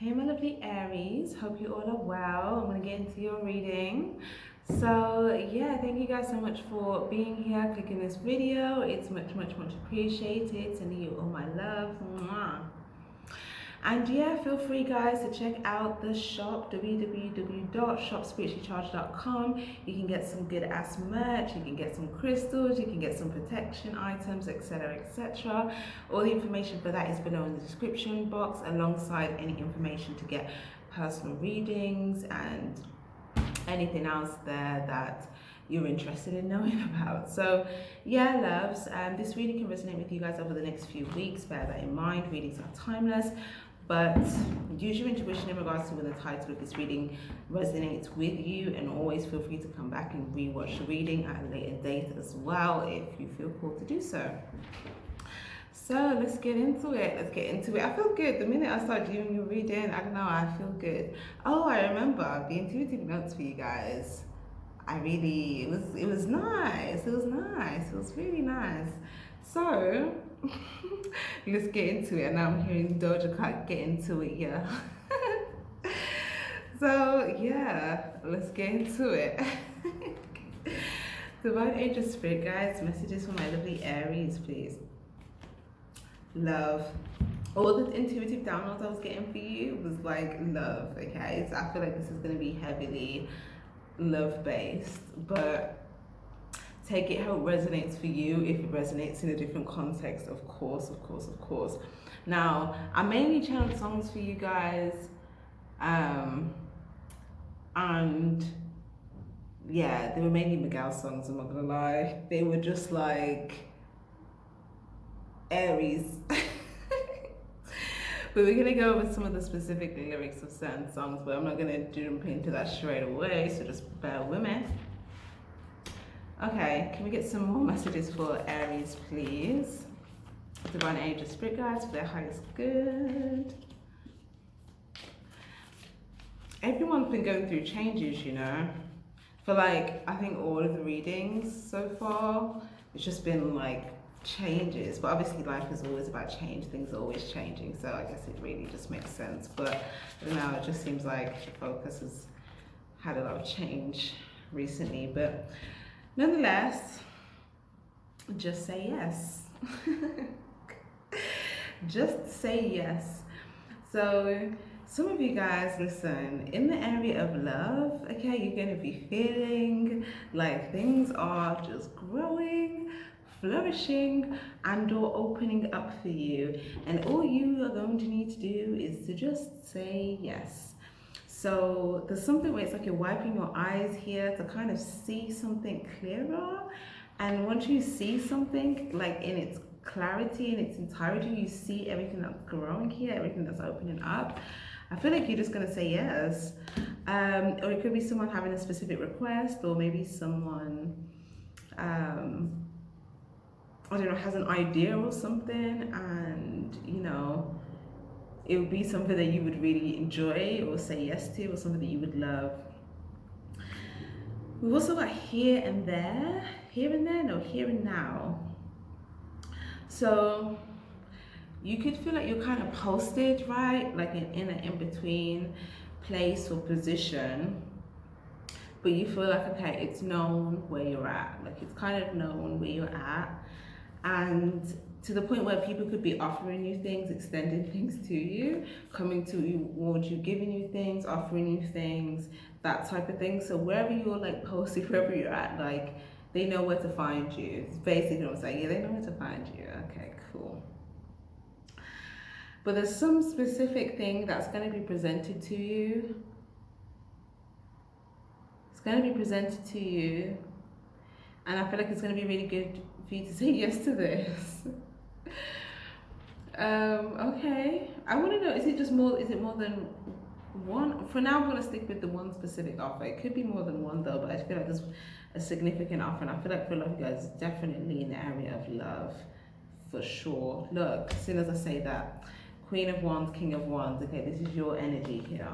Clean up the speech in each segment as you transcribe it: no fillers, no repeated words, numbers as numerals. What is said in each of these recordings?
Hey my lovely Aries, hope you all are well. I'm going to get into your reading. So yeah, thank you guys so much for being here, clicking this video. It's much appreciated. Sending you all my love. Mwah. And yeah, feel free guys to check out the shop, www.shopspirituallycharged.com. You can get some good ass merch, you can get some crystals, you can get some protection items, etc, etc. All the information for that is below in the description box, alongside any information to get personal readings and anything else there that you're interested in knowing about. So yeah, loves, this reading can resonate with you guys over the next few weeks. Bear that in mind. Readings are timeless, but use your intuition in regards to when the title of this reading resonates with you, and always feel free to come back and rewatch the reading at a later date as well if you feel called to do so. So let's get into it. I feel good. The minute I start doing your reading, I don't know, I feel good. Oh, I remember the intuitive notes for you guys. It was nice. It was really nice. So let's get into it. And now I'm hearing Doja Cat get into it, yeah. So yeah, let's get into it. Divine Angel Spirit, guys, messages for my lovely Aries, please. Love. All the intuitive downloads I was getting for you was like love, okay? So I feel like this is going to be heavily love based, but take it how it resonates for you. If it resonates in a different context, of course. Now, I mainly channeled songs for you guys, and yeah, they were mainly Miguel songs, I'm not gonna lie. They were just like Aries. But we're gonna go over some of the specific lyrics of certain songs, but I'm not gonna jump into that straight away, so just bear with me. Okay, can we get some more messages for Aries, please? Divine Angel Spirit guides for their highest good. Everyone's been going through changes, you know. For like, I think all of the readings so far, it's just been like changes, but obviously life is always about change. Things are always changing, so I guess it really just makes sense. But I don't know, it just seems like the focus has had a lot of change recently, but nonetheless, just say yes. Just say yes. So some of you guys, listen, in the area of love, okay, you're going to be feeling like things are just growing, flourishing, and or opening up for you, and all you are going to need to do is to just say yes. So there's something where it's like you're wiping your eyes here to kind of see something clearer, and once you see something like in its clarity, in its entirety, you see everything that's growing here, everything that's opening up, I feel like you're just going to say yes. Or it could be someone having a specific request, or maybe someone I don't know, has an idea or something, and you know, it would be something that you would really enjoy or say yes to, or something that you would love. We've also got here and there, here and now. So you could feel like you're kind of posted, right? Like in an in-between place or position, but you feel like, okay, it's known where you're at. Like it's kind of known where you're at. And to the point where people could be offering you things, extending things to you, coming towards you, giving you things, offering you things, that type of thing. So wherever you're like posted, wherever you're at, like they know where to find you. It's basically what I'm saying. Yeah, they know where to find you. Okay, cool. But there's some specific thing that's going to be presented to you. It's going to be presented to you, and I feel like it's going to be really good for you to say yes to this. Okay, I want to know, is it more than one? For now I'm going to stick with the one specific offer. It could be more than one though, but I feel like there's a significant offer, and I feel like for a lot of you guys, definitely in the area of love, for sure. Look, as soon as I say that, Queen of Wands, King of Wands, okay, this is your energy here.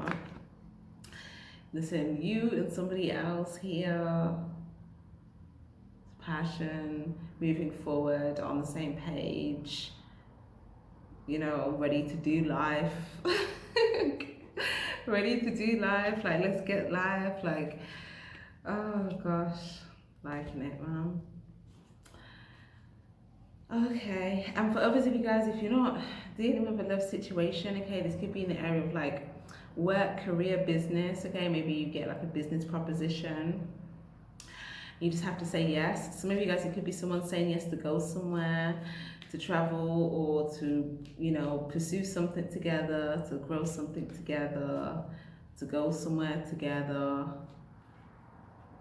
Listen, you and somebody else here, passion, moving forward, on the same page, you know, ready to do life. ready to do life. Like, let's get life. Like, oh gosh, liking it, man. Okay, and for others of you guys, if you're not dealing with a love situation, okay, this could be in the area of like work, career, business. Okay, maybe you get like a business proposition. You just have to say yes. Some of you guys, it could be someone saying yes to go somewhere, to travel, or to, you know, pursue something together, to grow something together, to go somewhere together.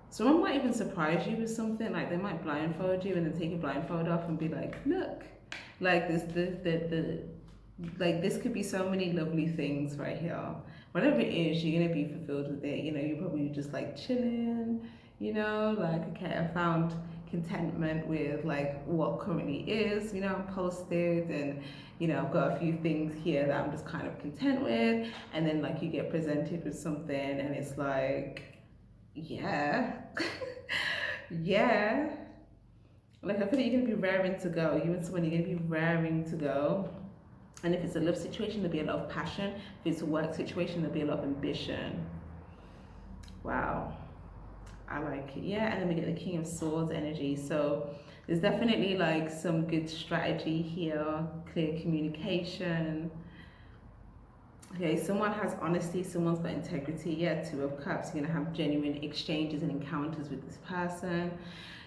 Someone might even surprise you with something, like they might blindfold you and then take your blindfold off and be like, look, like like this could be so many lovely things right here. Whatever it is, you're gonna be fulfilled with it. You know, you're probably just like chilling, you know, like, okay, I found contentment with like what currently is, you know, I'm posted, and you know, I've got a few things here that I'm just kind of content with, and then like you get presented with something and it's like, yeah, yeah. Like, I feel like you're gonna be raring to go. You and someone, you're gonna be raring to go. And if it's a love situation, there'll be a lot of passion. If it's a work situation, there'll be a lot of ambition. Wow, I like it. Yeah, and then we get the King of Swords energy. So there's definitely like some good strategy here, clear communication. Okay, someone has honesty, someone's got integrity. Yeah, Two of Cups, you're gonna have genuine exchanges and encounters with this person.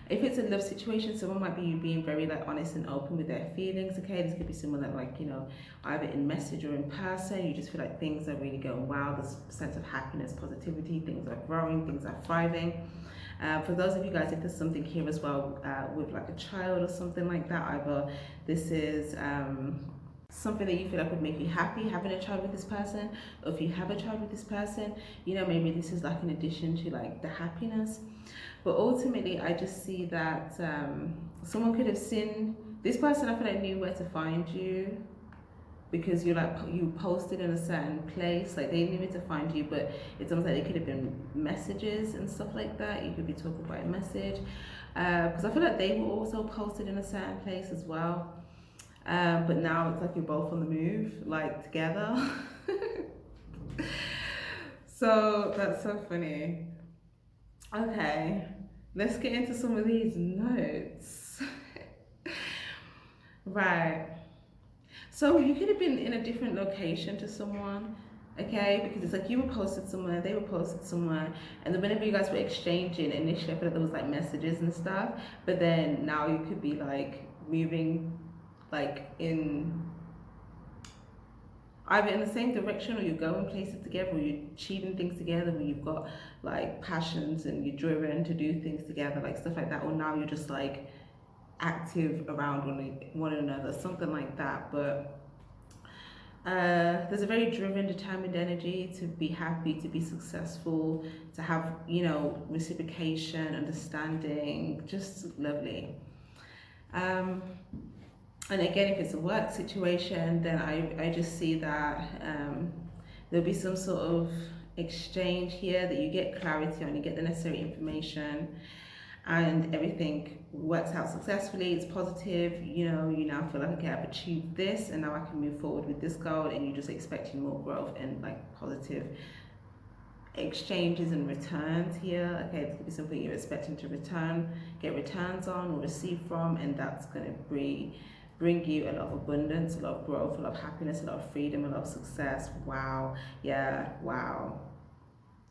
If it's a love situation, someone might be you being very like honest and open with their feelings. Okay, this could be someone that, like, you know, either in message or in person, you just feel like things are really going well. There's a sense of happiness, positivity, things are growing, things are thriving. For those of you guys, if there's something here as well with like a child or something like that, either this is something that you feel like would make you happy having a child with this person, or if you have a child with this person, you know, maybe this is like an addition to like the happiness. But ultimately, I just see that someone could have seen this person. I feel like knew where to find you, because you're like, you posted in a certain place, like they knew where to find you. But it's almost like they could have been messages and stuff like that. You could be talking by a message, because I feel like they were also posted in a certain place as well. But now it's like you're both on the move, like together. So that's so funny. Okay, let's get into some of these notes. Right. So you could have been in a different location to someone, okay? Because it's like you were posted somewhere, they were posted somewhere, and then whenever you guys were exchanging, initially I feel like there was like messages and stuff, but then now you could be like moving like in either in the same direction, or you're going places together, or you're achieving things together, where you've got like passions and you're driven to do things together, like stuff like that. Or now you're just like active around one another, something like that. But there's a very driven, determined energy to be happy, to be successful, to have, you know, reciprocation, understanding, just lovely. And again, if it's a work situation, then I just see that there'll be some sort of exchange here that you get clarity on, you get the necessary information, and everything works out successfully. It's positive, you know, you now feel like, okay, I've achieved this and now I can move forward with this goal, and you're just expecting more growth and like positive exchanges and returns here. Okay, this could be something you're expecting to get returns on or receive from, and that's going to bring you a lot of abundance, a lot of growth, a lot of happiness, a lot of freedom, a lot of success. Wow. Yeah, wow.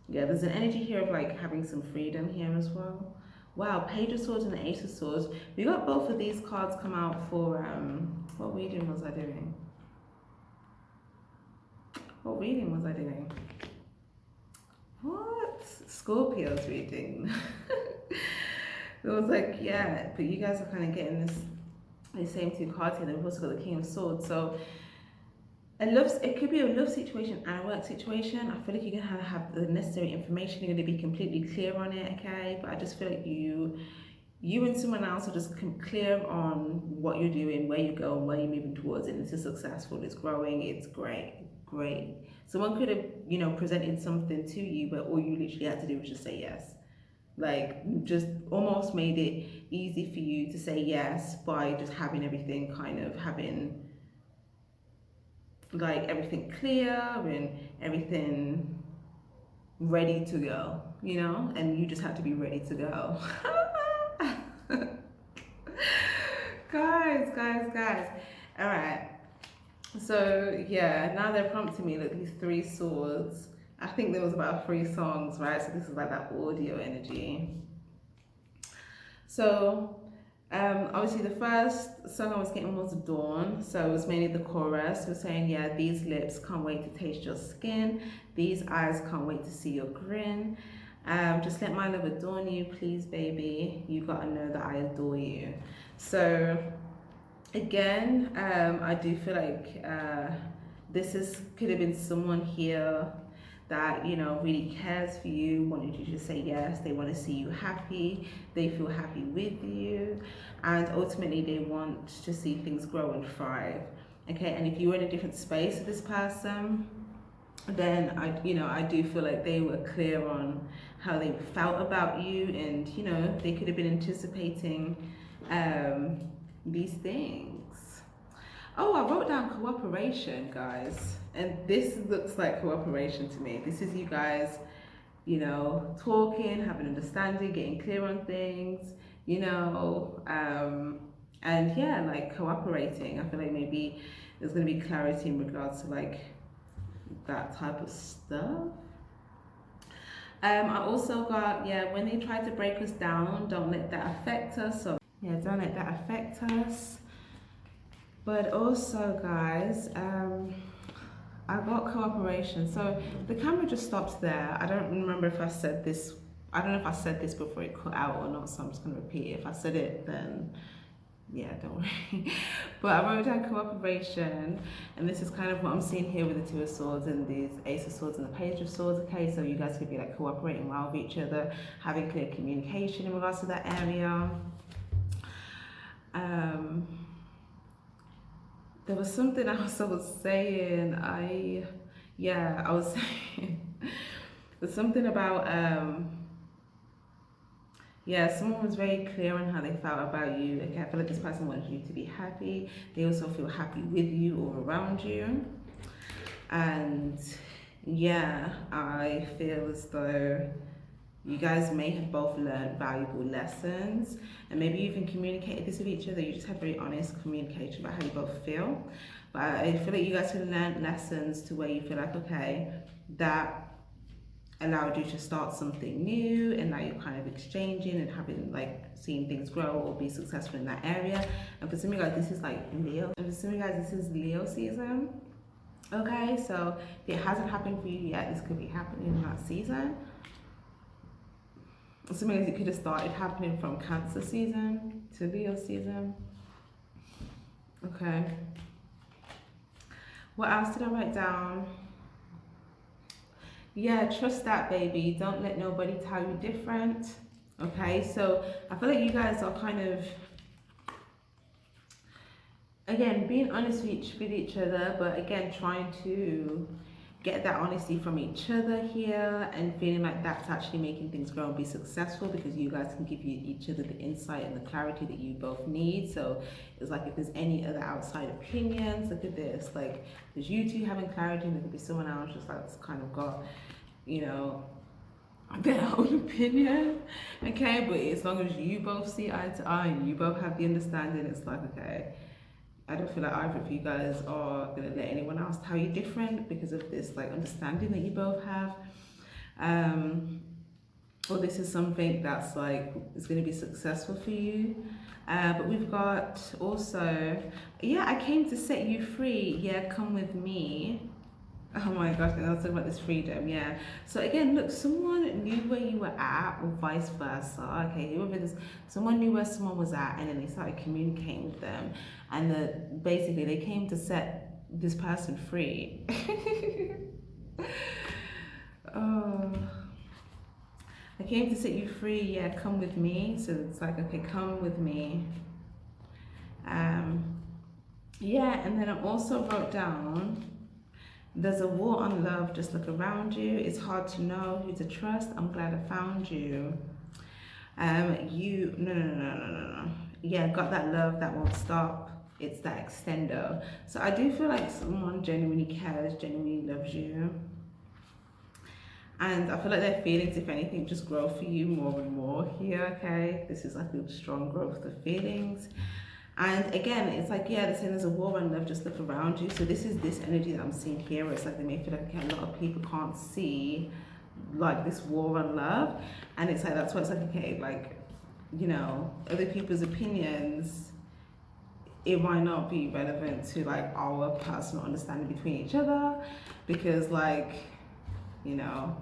Yeah, there's an energy here of like having some freedom here as well. Wow, Page of Swords and the Ace of Swords. We got both of these cards come out for, what reading was I doing? What reading was I doing? What? Scorpio's reading. It was like, yeah, but you guys are kind of getting the same two cards here. Then we've also got the King of Swords. So it could be a love situation and a work situation. I feel like you're gonna have the necessary information. You're gonna be completely clear on it, okay? But I just feel like you and someone else are just clear on what you're doing, where you're going, where you're moving towards, and this is successful, it's growing, it's great. Someone could have, you know, presented something to you, but all you literally had to do was just say yes. Like, just almost made it easy for you to say yes by just having everything having like everything clear and everything ready to go, you know, and you just have to be ready to go. Guys. All right. So yeah, now they're prompting me like these three swords. I think there was about 3 songs, right? So this is like that audio energy. So obviously the first song I was getting was Dawn. So it was mainly the chorus. We're saying, yeah, these lips can't wait to taste your skin. These eyes can't wait to see your grin. Just let my love adorn you, please, baby. You gotta know that I adore you. So again, I do feel like could have been someone here that, you know, really cares for you, wanted you to say yes. They want to see you happy, they feel happy with you, and ultimately they want to see things grow and thrive. Okay, and if you were in a different space with this person, then I do feel like they were clear on how they felt about you, and you know, they could have been anticipating these things. Oh, I wrote down cooperation, guys, and this looks like cooperation to me. This is you guys, you know, talking, having understanding, getting clear on things, you know, and yeah, like cooperating. I feel like maybe there's going to be clarity in regards to like that type of stuff. I also got, yeah, when they try to break us down, don't let that affect us. So yeah, don't let that affect us. But also, guys, I got cooperation. So the camera just stops there. I don't remember if I said this. I don't know if I said this before it cut out or not, so I'm just going to repeat it. If I said it, then yeah, don't worry. But I wrote down cooperation, and this is kind of what I'm seeing here with the Two of Swords and these Ace of Swords and the Page of Swords. Okay, so you guys could be like cooperating well with each other, having clear communication in regards to that area. There was something else I was saying. I was saying there's something about someone was very clear on how they felt about you. Okay, I feel like this person wanted you to be happy. They also feel happy with you or around you. And yeah, I feel as though you guys may have both learned valuable lessons, and maybe you even communicated this with each other. You just had very honest communication about how you both feel. But I feel like you guys have learned lessons to where you feel like, okay, that allowed you to start something new, and now you're kind of exchanging and having like seeing things grow or be successful in that area. And for some of you guys, this is like Leo. And for some of you guys, this is Leo season. Okay, so if it hasn't happened for you yet, this could be happening in that season. Some of you guys, it could have started happening from Cancer season to Leo season. Okay. What else did I write down? Yeah, trust that, baby. Don't let nobody tell you different. Okay, so I feel like you guys are kind of, again, being honest with each other, but again, trying to get that honesty from each other here, and feeling like that's actually making things grow and be successful, because you guys can give each other the insight and the clarity that you both need. So it's like if there's any other outside opinions, look at this, like there's you two having clarity, and there could be someone else just like that's kind of got, you know, their own opinion. Okay, but as long as you both see eye to eye and you both have the understanding, it's like, okay, I don't feel like either of you guys are gonna let anyone else tell you different because of this like understanding that you both have. Or this is something that's like is gonna be successful for you. But we've got also, yeah, I came to set you free. Yeah, come with me. Oh my gosh, and I was talking about this freedom, yeah. So again, look, someone knew where you were at, or vice versa. Okay, whoever this, someone knew where someone was at, and then they started communicating with them, and basically they came to set this person free. Oh, I came to set you free. Yeah, come with me. So it's like, okay, come with me. Yeah, and then I also wrote down, there's a war on love, just look around you. It's hard to know who to trust. I'm glad I found you. No. Yeah, got that love that won't stop. It's that extender. So I do feel like someone genuinely cares, genuinely loves you. And I feel like their feelings, if anything, just grow for you more and more here, okay? This is like a strong growth of feelings. And again, it's like, yeah, they're saying there's a war on love, just look around you. So this is this energy that I'm seeing here, where it's like they may feel like, okay, a lot of people can't see like this war on love. And it's like, that's why it's like, okay, like, you know, other people's opinions, it might not be relevant to like our personal understanding between each other, because like, you know,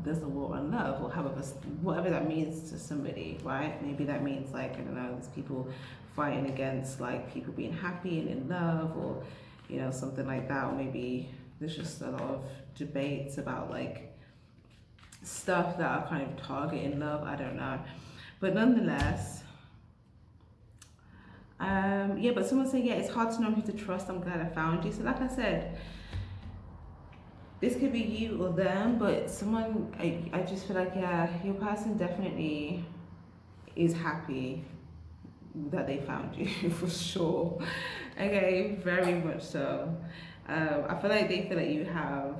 there's a war on love, or however, whatever that means to somebody, right? Maybe that means like, I don't know, there's people fighting against like people being happy and in love, or you know, something like that. Or maybe there's just a lot of debates about like stuff that are kind of targeting love, I don't know. But nonetheless, yeah, but someone saying, yeah, it's hard to know who to trust, I'm glad I found you. So like I said, this could be you or them, but someone, I just feel like, yeah, your person definitely is happy that they found you for sure. Okay, very much so. I feel like they feel like you have,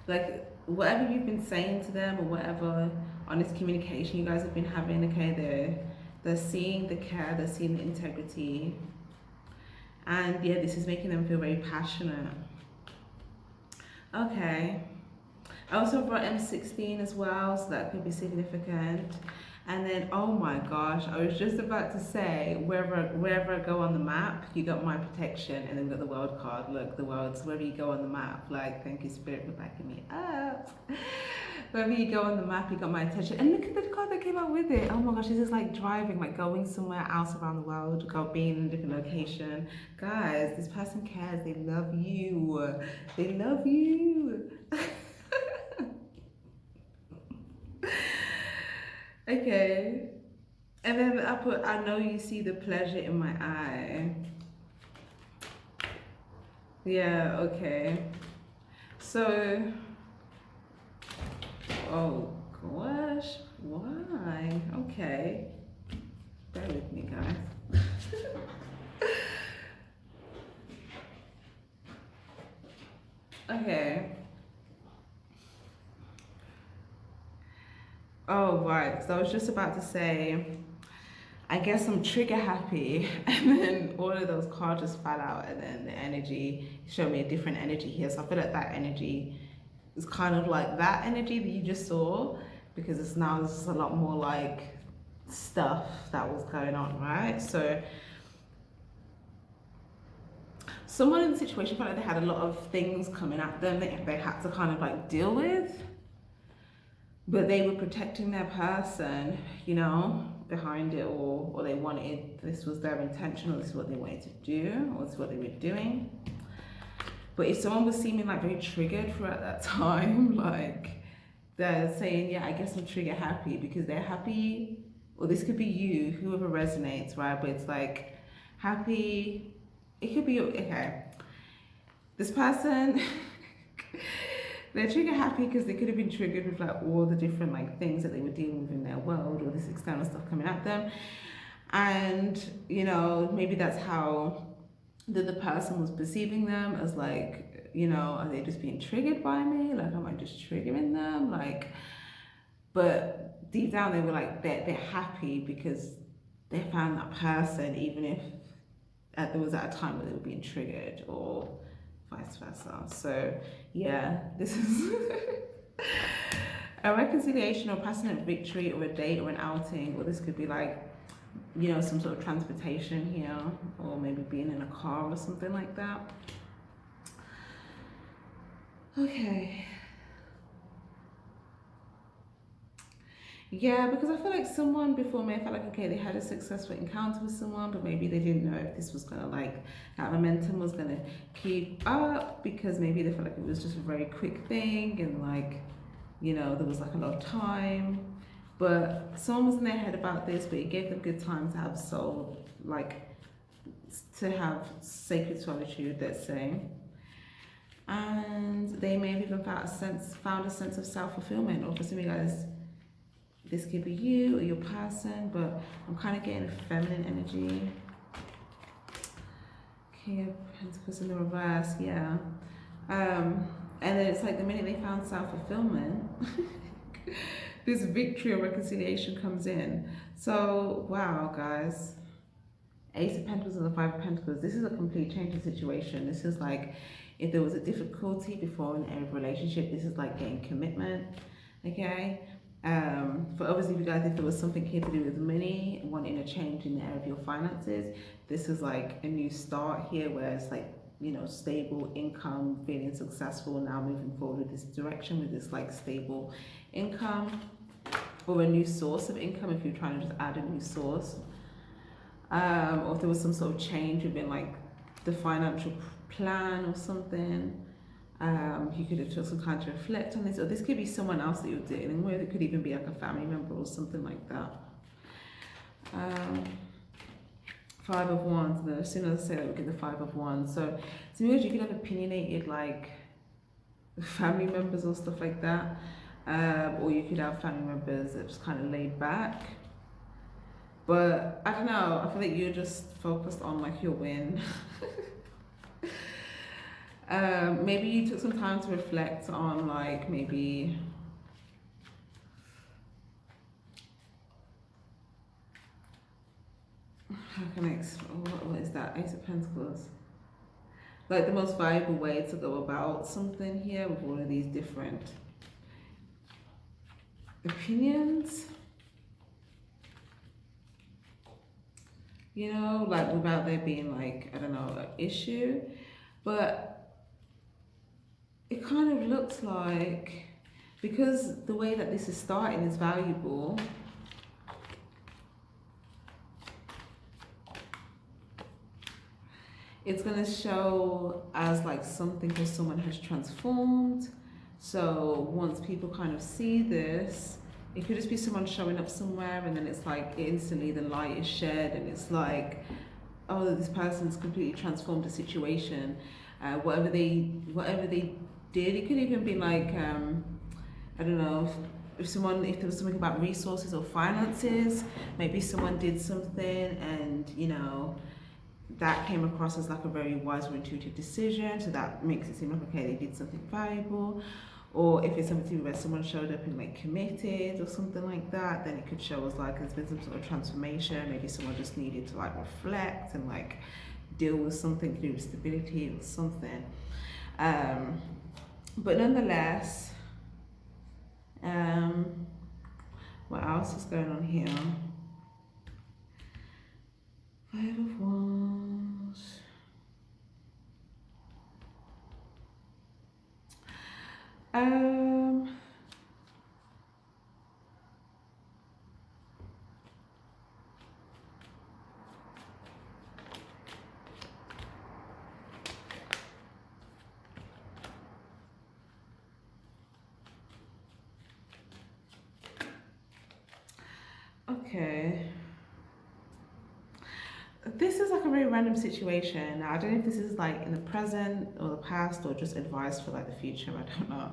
like, whatever you've been saying to them or whatever honest communication you guys have been having, okay, they're seeing the care, they're seeing the integrity, and yeah, this is making them feel very passionate. Okay. I also brought M16 as well, so that could be significant. And then, oh my gosh, I was just about to say, wherever I go on the map, you got my protection, and then we got the world card. Look, the world's wherever you go on the map. Like, thank you, Spirit, for backing me up. Wherever you go on the map, you got my attention. And look at the card that came out with it. Oh my gosh, this is like driving, like going somewhere else around the world, being in a different location. Guys, this person cares. They love you. They love you. Okay. And then I put, I know you see the pleasure in my eye. Yeah, okay. So, oh gosh, why? Okay. Bear with me, guys. Okay. Oh, right. So I was just about to say, I guess I'm trigger happy, and then all of those cards just fell out, and then the energy showed me a different energy here. So I feel like that energy is kind of like that energy that you just saw, because it's now there's a lot more like stuff that was going on, right? So someone in the situation felt like they had a lot of things coming at them that they had to kind of like deal with, but they were protecting their person, you know, behind it all, or they wanted, this was their intention, or this is what they wanted to do, or this is what they were doing. But if someone was seeming like very triggered throughout that time, like they're saying, yeah, I guess I'm trigger happy, because they're happy, or this could be you, whoever resonates, right? But it's like happy, it could be, okay, this person, they're trigger happy because they could have been triggered with like all the different like things that they were dealing with in their world, or this external stuff coming at them. And, you know, maybe that's how the person was perceiving them, as like, you know, are they just being triggered by me? Like, am I just triggering them? Like, but deep down they were like, they're happy because they found that person, even if there was at a time where they were being triggered, or vice versa. So yeah, this is a reconciliation or passionate victory, or a date or an outing, or this could be like, you know, some sort of transportation here, or maybe being in a car or something like that. Okay. Yeah, because I feel like someone before me, I felt like, okay, they had a successful encounter with someone, but maybe they didn't know if this was gonna like, that momentum was gonna keep up, because maybe they felt like it was just a very quick thing, and like, you know, there was like a lot of time. But someone was in their head about this, but it gave them good time to have soul, like, to have sacred solitude, let's say. And they may have even found a sense of self-fulfillment, or for some of you guys, this could be you or your person, but I'm kind of getting a feminine energy. King of Pentacles in the reverse, yeah. And then it's like the minute they found self-fulfillment, this victory or reconciliation comes in. So, wow, guys. Ace of Pentacles and the Five of Pentacles. This is a complete change in situation. This is like if there was a difficulty before in a relationship, this is like getting commitment. Okay. For others of you guys, if there was something here to do with money, wanting a change in the area of your finances, this is like a new start here where it's like, you know, stable income, feeling successful, now moving forward with this direction with this like stable income or a new source of income if you're trying to just add a new source. Or if there was some sort of change within like the financial plan or something. You could have took some time to reflect on this, or this could be someone else that you're dealing with. It could even be like a family member or something like that. Five of Wands, and then as soon as I say that, we get the Five of Wands. So sometimes you could have opinionated like family members or stuff like that, or you could have family members that just kind of laid back. But I don't know, I feel like you're just focused on like your win. Maybe you took some time to reflect on like maybe how can I explain, what is that? Ace of Pentacles. Like the most valuable way to go about something here with all of these different opinions. You know, like without there being like, I don't know, an issue. But it kind of looks like, because the way that this is starting is valuable, it's going to show as like something or someone has transformed. So once people kind of see this, it could just be someone showing up somewhere and then it's like instantly the light is shed and it's like, oh, this person's completely transformed the situation. Whatever they did, it could even be like, I don't know, if there was something about resources or finances, maybe someone did something and, you know, that came across as like a very wise or intuitive decision, so that makes it seem like, okay, they did something valuable. Or if it's something where someone showed up and like committed or something like that, then it could show us like there's been some sort of transformation. Maybe someone just needed to like reflect and like deal with something to do with stability or something. But nonetheless, what else is going on here? Five of Wands. Okay. This is like a very random situation. Now, I don't know if this is like in the present or the past or just advice for like the future, I don't know.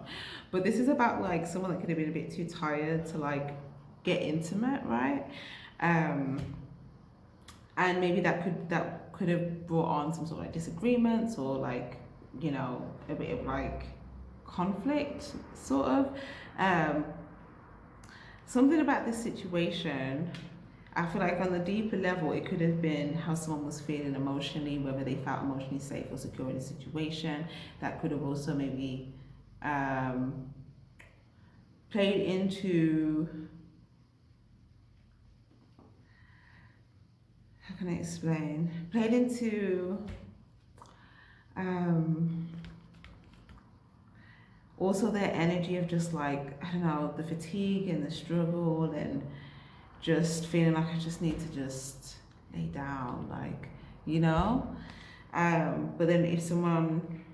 But this is about like someone that could have been a bit too tired to like get intimate, right? And maybe that could have brought on some sort of like disagreements or like, you know, a bit of like conflict sort of. Something about this situation, I feel like on the deeper level, it could have been how someone was feeling emotionally, whether they felt emotionally safe or secure in the situation. That could have also maybe played into, how can I explain? Played into also their energy of just like, I don't know, the fatigue and the struggle and just feeling like I just need to just lay down, like, you know? But then if someone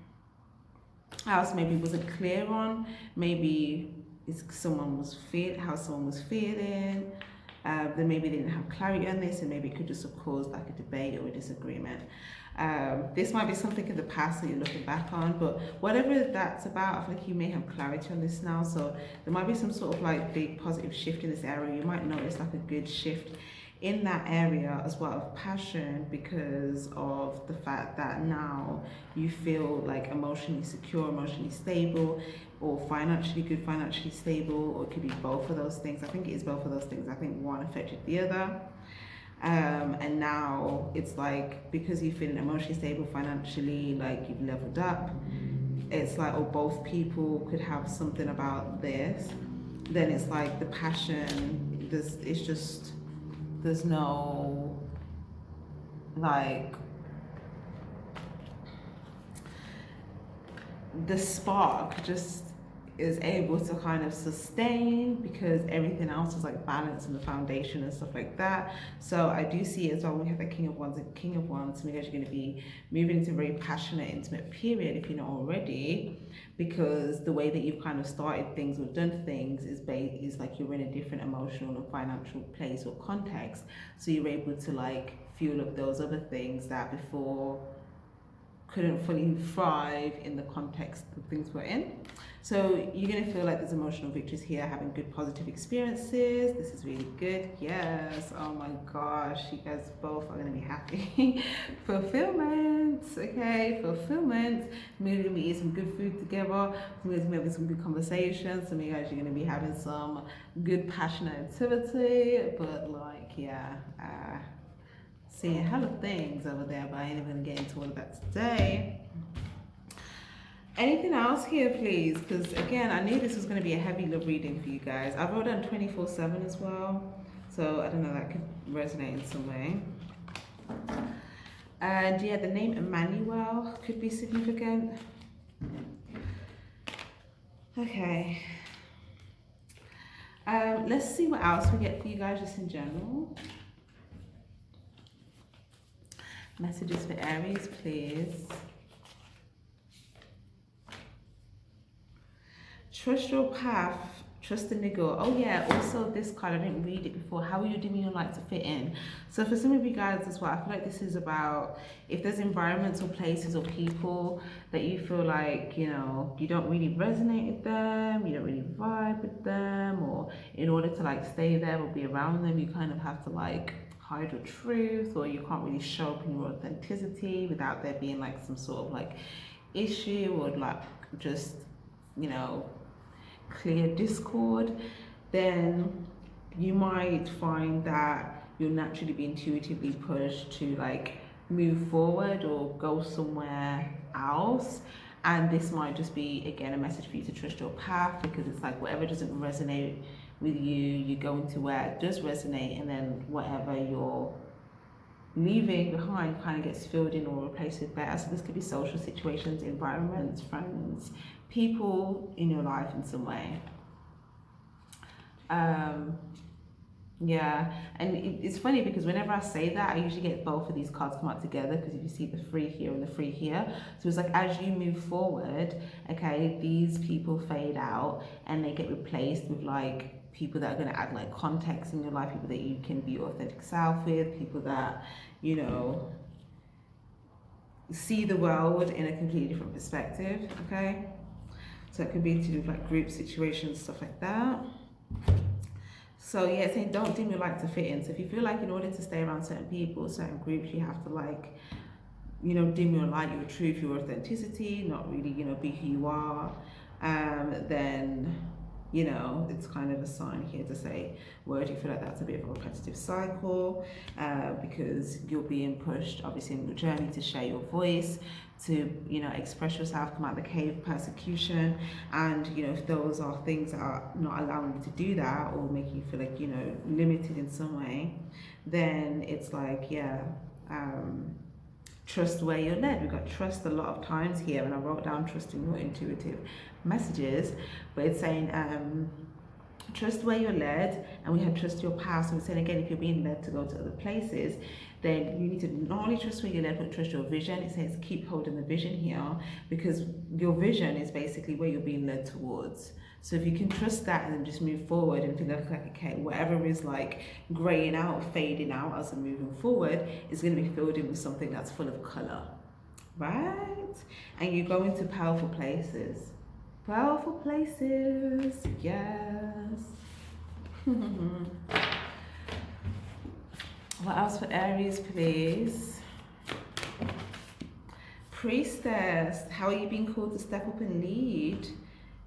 else maybe wasn't clear on, maybe it's how someone was feeling, then maybe they didn't have clarity on this and maybe it could just have caused like a debate or a disagreement. This might be something in the past that you're looking back on, but whatever that's about, I feel like you may have clarity on this now. So there might be some sort of like big positive shift in this area. You might notice like a good shift in that area as well of passion, because of the fact that now you feel like emotionally secure, emotionally stable, or financially good, financially stable, or it could be both of those things. I think it is both of those things. I think one affected the other. And now it's like, because you're feeling emotionally stable, financially, like you've leveled up, it's like, or both people could have something about this, then it's like the passion, it's just, there's no, like, the spark just is able to kind of sustain, because everything else is like balance and the foundation and stuff like that. So I do see it as well, when we have the King of Wands and King of Wands, so you guys are going to be moving into a very passionate, intimate period if you're not already, because the way that you've kind of started things or done things is like you're in a different emotional and financial place or context, so you're able to like fuel up those other things that before couldn't fully thrive in the context of things we're in. So you're going to feel like there's emotional victories here, having good positive experiences. This is really good. Yes. Oh my gosh, you guys both are going to be happy. Fulfillment. Okay, fulfillment. Maybe we're going to be eating some good food together. Maybe having some good conversations. Some of you guys are going to be having some good passionate activity. But like, yeah, seeing hella things over there, but I ain't even going to get into all of that today. Anything else here, please? Because again, I knew this was going to be a heavy love reading for you guys. I wrote down 24/7 as well, so I don't know, that could resonate in some way. And yeah, the name Emmanuel could be significant. Okay. Let's see what else we get for you guys just in general. Messages for Aries, please. Trust your path, trust the niggle. Oh yeah, also this card, I didn't read it before. How are you dimming your light to fit in? So for some of you guys as well, I feel like this is about if there's environments or places or people that you feel like, you know, you don't really resonate with them, you don't really vibe with them, or in order to like stay there or be around them, you kind of have to like hide your truth, or you can't really show up in your authenticity without there being like some sort of like issue or like just, you know, clear discord, then you might find that you'll naturally be intuitively pushed to like move forward or go somewhere else. And this might just be, again, a message for you to trust your path, because it's like whatever doesn't resonate with you, you go into where it does resonate, and then whatever you're leaving behind kind of gets filled in or replaced with better. So this could be social situations, environments, friends, people in your life in some way. Yeah, and it's funny because whenever I say that, I usually get both of these cards come out together, because if you see the 3 here and the 3 here, so it's like as you move forward, okay, these people fade out and they get replaced with like people that are going to add like context in your life, people that you can be your authentic self with, people that, you know, see the world in a completely different perspective, okay? So it could be to do with like group situations, stuff like that. So yeah, saying don't dim your light to fit in. So if you feel like in order to stay around certain people, certain groups, you have to like, you know, dim your light, your truth, your authenticity, not really, you know, be who you are, then, you know, it's kind of a sign here to say, well, do you feel like that's a bit of a repetitive cycle, because you're being pushed, obviously, in your journey to share your voice, to, you know, express yourself, come out of the cave, persecution, and, you know, if those are things that are not allowing you to do that or making you feel like, you know, limited in some way, then it's like, yeah, trust where you're led. We've got trust a lot of times here, and I wrote down trusting your intuitive messages, but it's saying trust where you're led, and we have trust your path. So we're saying again, if you're being led to go to other places, then you need to not only trust where you're led, but trust your vision. It says keep holding the vision here, because your vision is basically where you're being led towards. So if you can trust that and then just move forward and feel like, okay, whatever is like graying out, fading out as I'm moving forward, is going to be filled in with something that's full of color, right? And you go into powerful places. Powerful places, yes. What else for Aries, please? Priestess, how are you being called to step up and lead?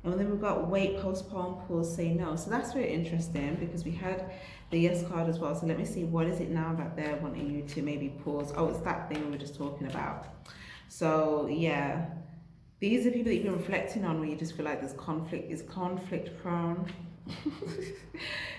And then we've got wait, postpone, pause, say no. So that's very interesting because we had the yes card as well. So let me see, what is it now that they're wanting you to maybe pause? Oh, it's that thing we were just talking about. So yeah, these are people that you've been reflecting on where you just feel like there's conflict, is conflict prone.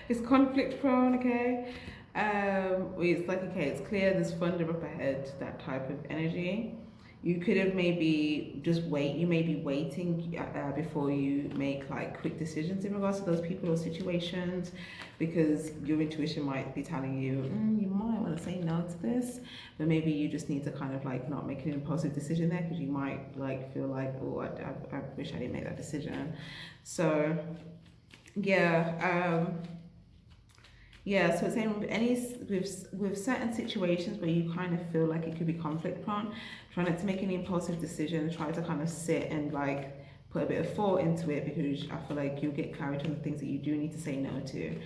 It's conflict prone, okay? It's like, okay, it's clear there's thunder up ahead, that type of energy. You could have maybe just you may be waiting before you make like quick decisions in regards to those people or situations, because your intuition might be telling you you might want to say no to this, but maybe you just need to kind of like not make an impulsive decision there, because you might like feel like, oh, I wish I didn't make that decision. So yeah, yeah, so it's saying with certain situations where you kind of feel like it could be conflict prone, try not to make any impulsive decisions, try to kind of sit and like put a bit of thought into it, because I feel like you'll get clarity on the things that you do need to say no to.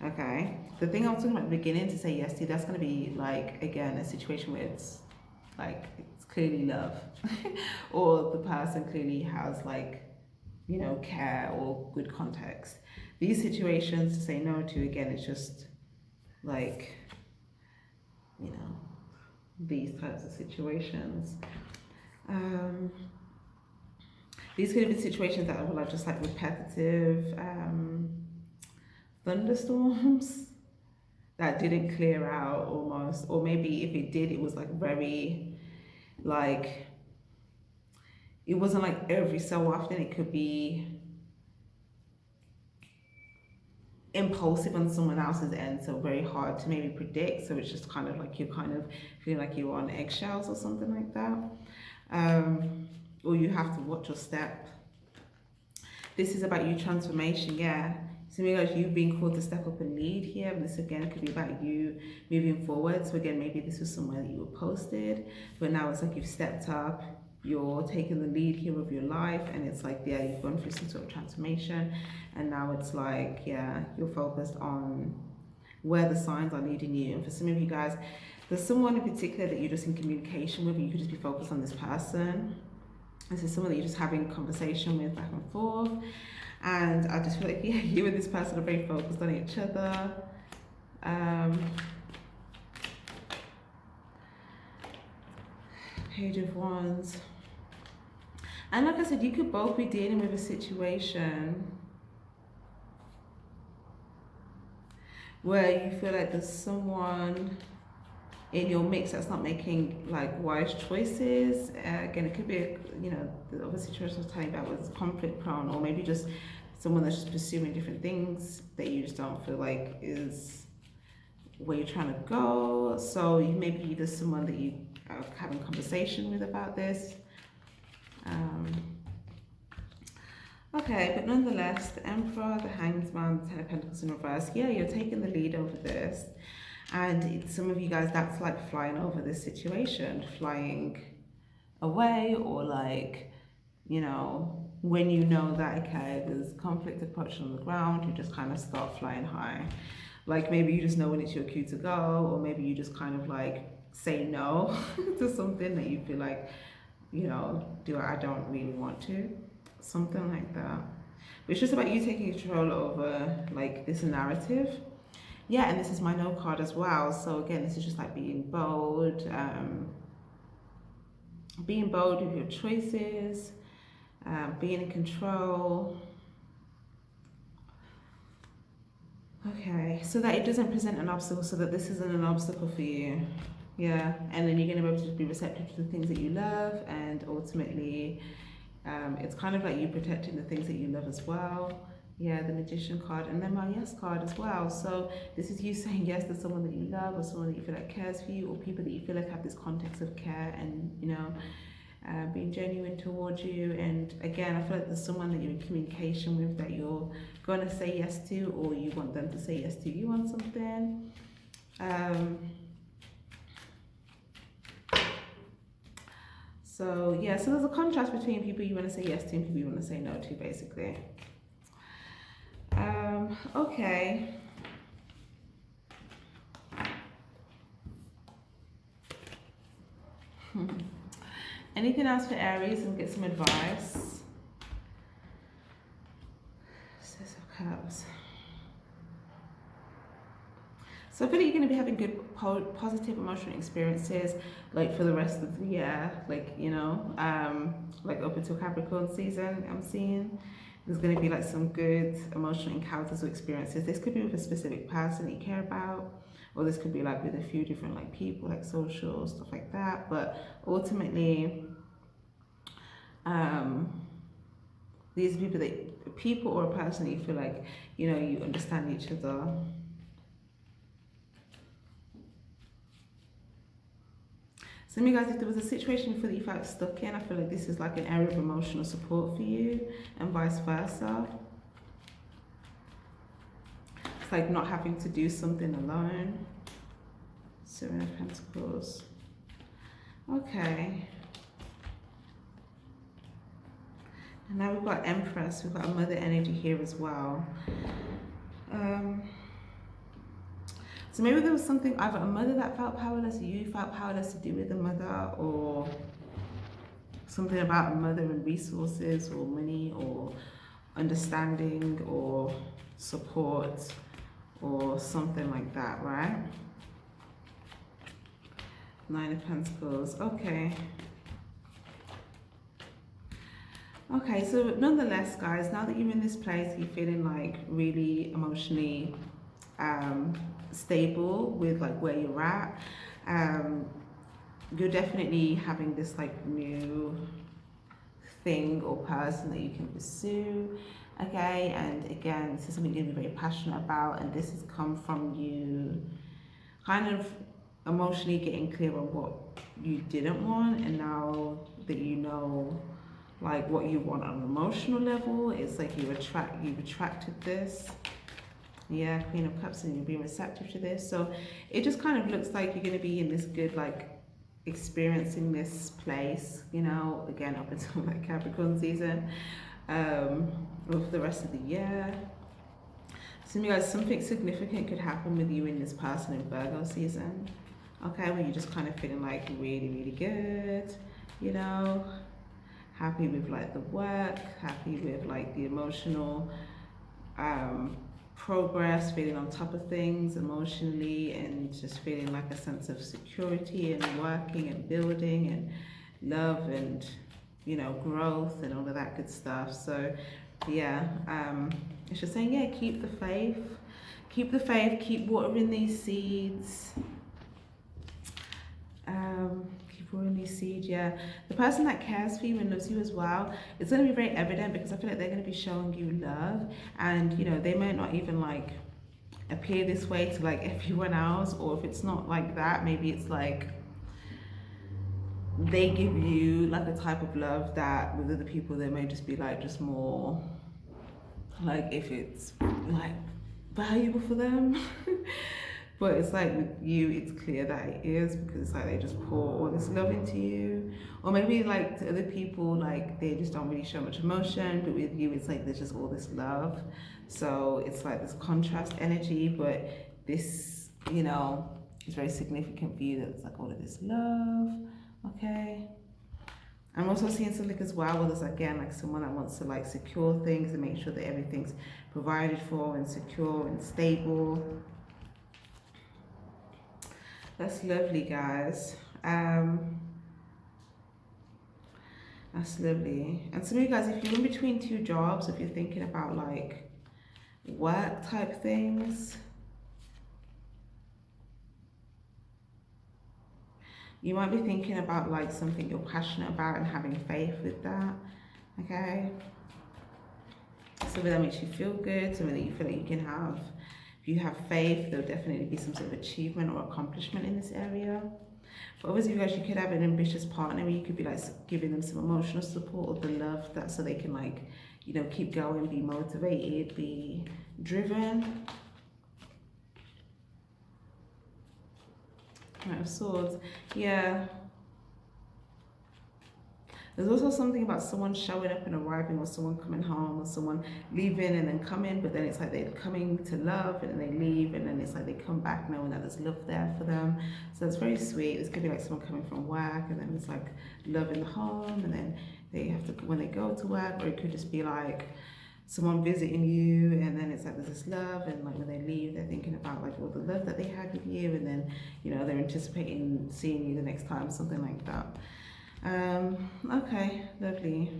Okay. The thing I was talking about at the beginning to say yes to, that's gonna be like, again, a situation where it's like it's clearly love. Or the person clearly has like, you know, care or good context. These situations to say no to, again, it's just like, you know, these types of situations. These could be situations that are like just like repetitive thunderstorms that didn't clear out almost, or maybe if it did, it was like very like, it wasn't like every so often. It could be impulsive on someone else's end, so very hard to maybe predict. So it's just kind of like you're kind of feeling like you're on eggshells or something like that, or you have to watch your step. This is about you transformation, yeah. So maybe like you being called to step up and lead here, and this again could be about you moving forward. So again, maybe this was somewhere that you were posted, but now it's like you've stepped up, you're taking the lead here of your life, and it's like, yeah, you've gone through some sort of transformation, and now it's like, yeah, you're focused on where the signs are leading you. And for some of you guys, there's someone in particular that you're just in communication with, and you could just be focused on this person. This is someone that you're just having conversation with back and forth, and I just feel like, yeah, you and this person are very focused on each other. Page of Wands. And like I said, you could both be dealing with a situation where you feel like there's someone in your mix that's not making like wise choices. Again, it could be, you know, the other situation I was telling you about was conflict prone, or maybe just someone that's just pursuing different things that you just don't feel like is where you're trying to go. So maybe there's someone that you are having conversation with about this. Okay, but nonetheless, the Emperor, the Hanged Man, the Ten of Pentacles in reverse, yeah, you're taking the lead over this. And some of you guys, that's like flying over this situation, flying away, or like, you know, when you know that, okay, there's conflict approaching on the ground, you just kind of start flying high. Like maybe you just know when it's your cue to go, or maybe you just kind of like say no to something that you feel like, you know, I don't really want to. Something like that. But it's just about you taking control over like this narrative. Yeah, and this is my no card as well. So again, this is just like being bold with your choices, being in control. Okay, so that it doesn't present an obstacle, so that this isn't an obstacle for you. Yeah, and then you're going to be able to be receptive to the things that you love, and ultimately it's kind of like you protecting the things that you love as well. Yeah, the Magician card, and then my yes card as well. So this is you saying yes to someone that you love, or someone that you feel like cares for you, or people that you feel like have this context of care and, you know, being genuine towards you. And again, I feel like there's someone that you're in communication with that you're going to say yes to, or you want them to say yes to you on something. So yeah, so there's a contrast between people you want to say yes to and people you want to say no to, basically. Okay. Anything else for Aries and get some advice? Six of Cups. So I feel like you're going to be having good positive emotional experiences like for the rest of the year, like, you know, like up until Capricorn season. I'm seeing there's going to be like some good emotional encounters or experiences. This could be with a specific person that you care about, or this could be like with a few different like people, like social stuff like that. But ultimately, these are people or a person that you feel like, you know, you understand each other. So guys, if there was a situation you feel that you felt stuck in, I feel like this is like an area of emotional support for you, and vice versa. It's like not having to do something alone. Seven of Pentacles. Okay. And now we've got Empress, we've got a mother energy here as well. So maybe there was something, either a mother that felt powerless, or you felt powerless to do with a mother, or something about a mother and resources, or money, or understanding, or support, or something like that, right? Nine of Pentacles, okay. Okay, so nonetheless, guys, now that you're in this place, you're feeling like really emotionally stable with like where you're at. You're definitely having this like new thing or person that you can pursue. Okay, and again, this is something you're very passionate about, and this has come from you kind of emotionally getting clear on what you didn't want, and now that you know like what you want on an emotional level, it's like you've attracted this. Yeah, Queen of Cups, and you're being receptive to this. So it just kind of looks like you're going to be in this good like experiencing this place, you know, again up until like Capricorn season, or for the rest of the year. So you guys, something significant could happen with you in this person in Virgo season. Okay, where you're just kind of feeling like really, really good, you know, happy with like the work, happy with like the emotional progress, feeling on top of things emotionally, and just feeling like a sense of security and working and building and love and, you know, growth and all of that good stuff. So yeah, it's just saying, yeah, keep the faith, keep watering these seeds. Keep watering these seeds, yeah. The person that cares for you and loves you as well, it's going to be very evident, because I feel like they're going to be showing you love, and you know, they might not even like appear this way to like everyone else, or if it's not like that, maybe it's like they give you like a type of love that with other people they may just be like just more like if it's like valuable for them. But it's like with you, it's clear that it is, because it's like they just pour all this love into you. Or maybe like to other people, like they just don't really show much emotion, but with you, it's like there's just all this love. So it's like this contrast energy, but this, you know, is very significant for you, that it's like all of this love, okay? I'm also seeing something as well where there's again like someone that wants to like secure things and make sure that everything's provided for and secure and stable. That's lovely, guys. That's lovely. And some of you guys, if you're in between two jobs, if you're thinking about like work type things, you might be thinking about like something you're passionate about and having faith with that, okay? Something that makes you feel good, something that you feel like you can have. If you have faith, there'll definitely be some sort of achievement or accomplishment in this area. But obviously, you guys, you could have an ambitious partner where you could be like giving them some emotional support or the love that, so they can like, you know, keep going, be motivated, be driven. Knight of Swords, yeah. There's also something about someone showing up and arriving, or someone coming home, or someone leaving and then coming, but then it's like they're coming to love and then they leave, and then it's like they come back knowing that there's love there for them. So it's very sweet. This could be like someone coming from work and then it's like love in the home, and then they have to, when they go to work, or it could just be like someone visiting you and then it's like there's this love, and like when they leave they're thinking about like all the love that they had with you, and then they're anticipating seeing you the next time, something like that. Okay, lovely.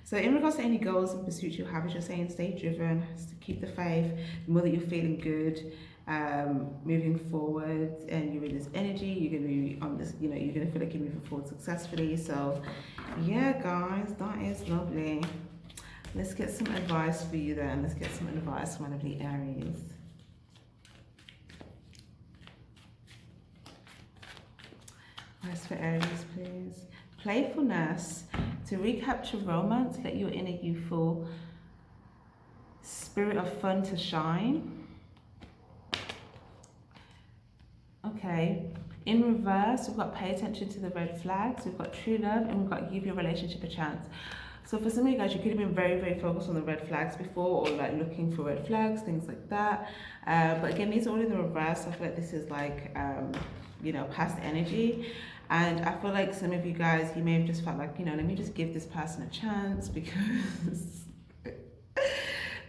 So in regards to any goals and pursuits you have, as you're saying, stay driven, keep the faith. The more that you're feeling good, moving forward, and you're in this energy, you're going to be on this, you're going to feel like you're moving forward successfully. So yeah, guys, that is lovely. Let's get some advice for you then. Let's get some advice from one of the Aries. Advice for Aries, please. Playfulness. To recapture romance, let your inner youthful spirit of fun to shine. Okay. In reverse, we've got pay attention to the red flags. We've got true love, and we've got give your relationship a chance. So for some of you guys, you could have been very, very focused on the red flags before, or like looking for red flags, things like that. But again, these are all in the reverse. I feel like this is like, past energy. And I feel like some of you guys, you may have just felt like, let me just give this person a chance, because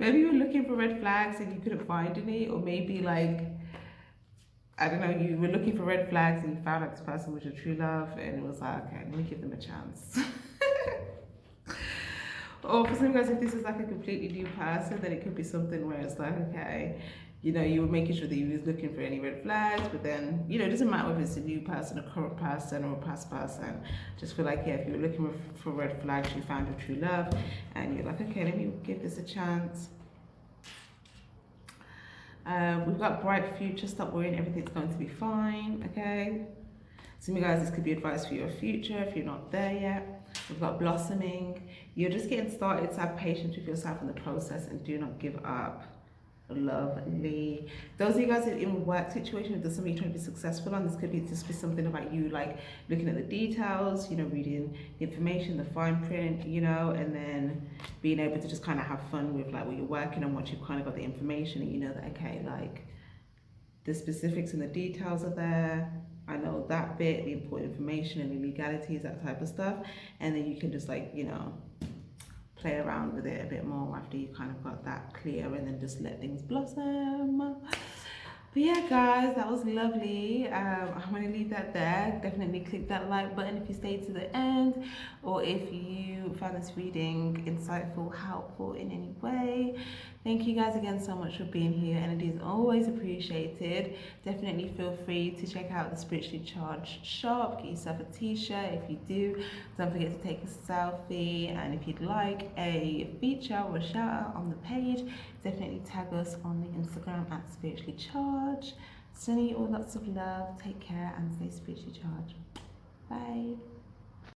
maybe you were looking for red flags and you couldn't find any, or maybe like, I don't know, you were looking for red flags and you found like this person was your true love, and it was like, okay, let me give them a chance. Or for some of you guys, if this is like a completely new person, then it could be something where it's like, okay, you were making sure that you was looking for any red flags, but then, it doesn't matter if it's a new person, a current person, or a past person. Just feel like, yeah, if you were looking for red flags, you found your true love, and you're like, okay, let me give this a chance. We've got bright future, stop worrying, everything's going to be fine, okay? Some of you guys, this could be advice for your future if you're not there yet. We've got blossoming. You're just getting started, so have patience with yourself in the process and do not give up. Lovely. Those of you guys in a work situation, if there's something you're trying to be successful on, this could be just be something about you, like looking at the details, reading the information, the fine print, and then being able to just kind of have fun with like what you're working on once you've kind of got the information, and you know that, okay, like the specifics and the details are there. I know that bit, the important information and the legalities, that type of stuff, and then you can just like, play around with it a bit more after you kind of got that clear, and then just let things blossom. But yeah, guys, that was lovely. I'm going to leave that there. Definitely click that like button if you stayed to the end, or if you found this reading insightful, helpful in any way. Thank you guys again so much for being here. Energy is always appreciated. Definitely feel free to check out the Spiritually Charged shop. Get yourself a t-shirt if you do. Don't forget to take a selfie. And if you'd like a feature or a shout out on the page, definitely tag us on the Instagram at Spiritually Charged. Sending you all lots of love. Take care and stay spiritually charged. Bye.